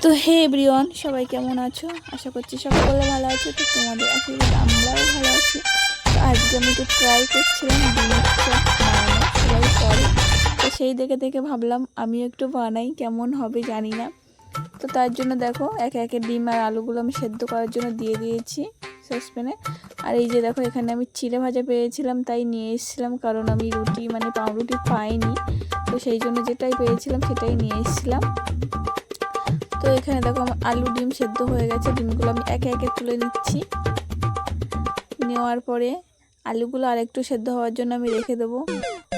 তো হে এভরিওয়ান, সবাই কেমন আছো? আশা করছি সকলে ভালো আছো। তো তোমাদের আশীর্বাদ আমরাও ভালো আছি। তো আজকে আমি একটু ট্রাই করছিলাম ডিমের চপ বানানো, সবাই করে। তো সেই দেখে দেখে ভাবলাম আমিও একটু বানাই, কেমন হবে জানি না। তো তার জন্য দেখো একে একে ডিম আর আলুগুলো আমি সেদ্ধ করার জন্য দিয়ে দিয়েছি সসপ্যানে। আর এই যে দেখো এখানে আমি চিড়ে ভাজা পেয়েছিলাম, তাই নিয়ে এসেছিলাম, কারণ আমি রুটি মানে পাউরুটি পাইনি। তো সেই জন্য যেটাই পেয়েছিলাম সেটাই নিয়ে এসেছিলাম। তো এখানে দেখো আমার আলু ডিম সেদ্ধ হয়ে গেছে, ডিমগুলো আমি একে একে তুলে নিচ্ছি। নেওয়ার পরে আলুগুলো আর একটু সেদ্ধ হওয়ার জন্য আমি রেখে দেবো।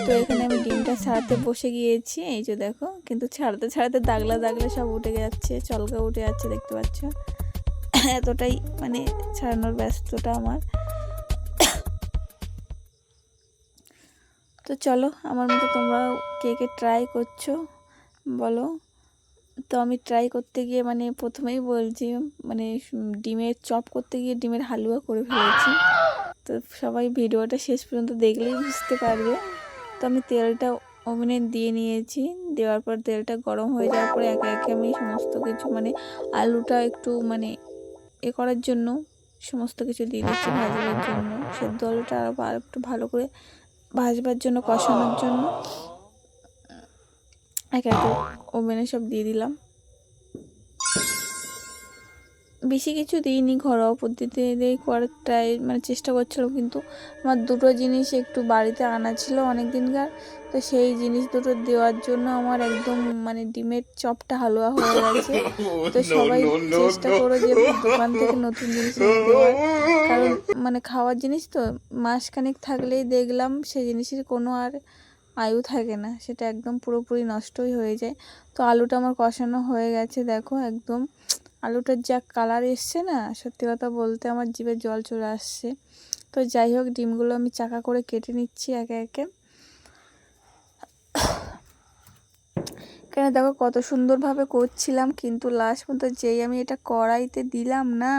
তো এখানে আমি ডিমটা ছাড়াতে বসে গিয়েছি, এই যে দেখো, কিন্তু ছাড়াতে ছাড়াতে দাগলা দাগলা সব উঠে যাচ্ছে, চলকা উঠে যাচ্ছে, দেখতে পাচ্ছ। এতটাই মানে ছাড়ানোর ব্যস্ততা আমার। তো চলো, আমার মতো তোমরাও কে কে ট্রাই করছো বলো। তো আমি ট্রাই করতে গিয়ে মানে প্রথমেই বলছি, মানে ডিমের চপ করতে গিয়ে ডিমের হালুয়া করে ফেলেছি। তো সবাই ভিডিওটা শেষ পর্যন্ত দেখলেই বুঝতে পারবে। তো আমি তেলটা ওভেনে দিয়ে নিয়েছি, দেওয়ার পর তেলটা গরম হয়ে যাওয়ার পরে একে একে আমি সমস্ত কিছু মানে আলুটা একটু মানে করার জন্য সমস্ত কিছু দিয়ে দিচ্ছি ভাজবার জন্য। সেদ্ধ আলুটা আর একটু ভালো করে ভাজবার জন্য, কষানোর জন্য একে একে ওভেনে সব দিয়ে দিলাম। বেশি কিছু দিইনি, ঘরোয়া পদ্ধতিতে করার ট্রাই মানে চেষ্টা করছিলাম, কিন্তু আমার দুটো জিনিস একটু বাড়িতে আনা ছিল অনেক দিনকার। তো সেই জিনিস দুটো দেওয়ার জন্য আমার একদম মানে ডিমের চপটা হালুয়া হয়ে গেছে। তো সবাই চেষ্টা করো যে দোকান থেকে নতুন জিনিস এনে দেওয়ার, কারণ মানে খাওয়ার জিনিস তো মাসখানেক থাকলেই দেখলাম সেই জিনিসের কোনো আর আয়ু থাকে না, সেটা একদম পুরোপুরি নষ্টই হয়ে যায়। তো আলুটা আমার কষানো হয়ে গেছে, দেখো একদম আলুটার যা কালার এসছে না, সত্যি কথা বলতে আমার জিভে জল চলে আসছে। তো যাই হোক, ডিমগুলো আমি চাকা করে কেটে নিচ্ছি একে একে। কেন দেখো কত সুন্দরভাবে করছিলাম, কিন্তু লাস্ট পর্যন্ত যেই আমি এটা কড়াইতে দিলাম না,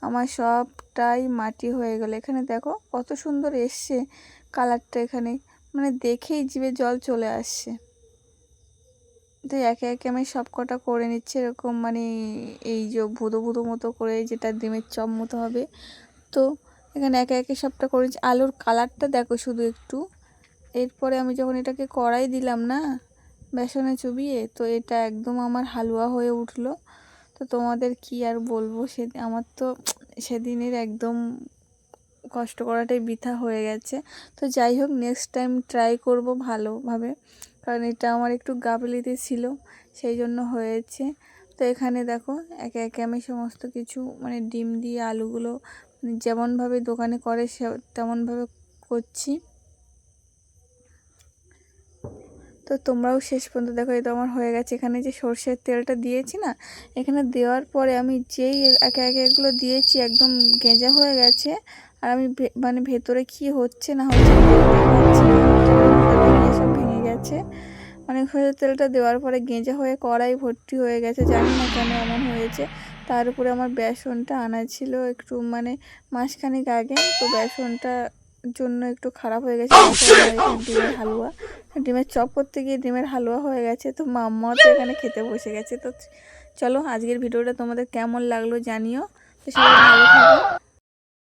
আমার সবটাই মাটি হয়ে গেল। এখানে দেখো কত সুন্দর এসছে কালারটা, এখানে মানে দেখেই জিভে জল চলে আসছে। তো একে একে আমি সব কটা করে নিচ্ছি এরকম, মানে এই যে ভুদো ভুদো মতো করে, যেটা ডিমের চপ মতো হবে। তো এখানে একে একে সবটা করেছি। আলুর কালারটা দেখো শুধু একটু। এরপরে আমি যখন এটাকে কড়াই দিলাম না বেসনে চুবিয়ে, তো এটা একদম আমার হালুয়া হয়ে উঠলো। তো তোমাদের কি আর বলবো, আমার তো সেদিনের একদম কষ্ট করাটাই বৃথা হয়ে গেছে। তো যাই হোক, নেক্সট টাইম ট্রাই করব ভালোভাবে, কারণ এটা আমার একটু গাফিলতি ছিল, সেই জন্য হয়েছে। তো এখানে দেখো একে একে আমি সমস্ত কিছু মানে ডিম দিয়ে আলুগুলো যেমনভাবে দোকানে করে সে তেমনভাবে করছি। তো তোমরাও শেষ পর্যন্ত দেখো, এটা আমার হয়ে গেছে। এখানে যে সর্ষের তেলটা দিয়েছি না, এখানে দেওয়ার পরে আমি যেই একে একে এগুলো দিয়েছি একদম গেঁজা হয়ে গেছে। আর আমি মানে ভেতরে কি হচ্ছে না হচ্ছে সব ভেঙে গেছে। মানে সর্ষের তেলটা দেওয়ার পরে গেঁজা হয়ে কড়াই ভর্তি হয়ে গেছে, জানি না কেন এমন হয়েছে। তার উপরে আমার বেসনটা আনা ছিল একটু মানে মাসখানেক আগে, তো বেসনটা জন্য একটু খারাপ হয়ে গেছে। ডিমের হালুয়া, ডিমের চপ করতে গিয়ে ডিমের হালুয়া হয়ে গেছে। তো মাম্মাও তো এখানে খেতে বসে গেছে। তো চলো, আজকের ভিডিওটা তোমাদের কেমন লাগলো জানিও। তো সবাই ভালো থাকো।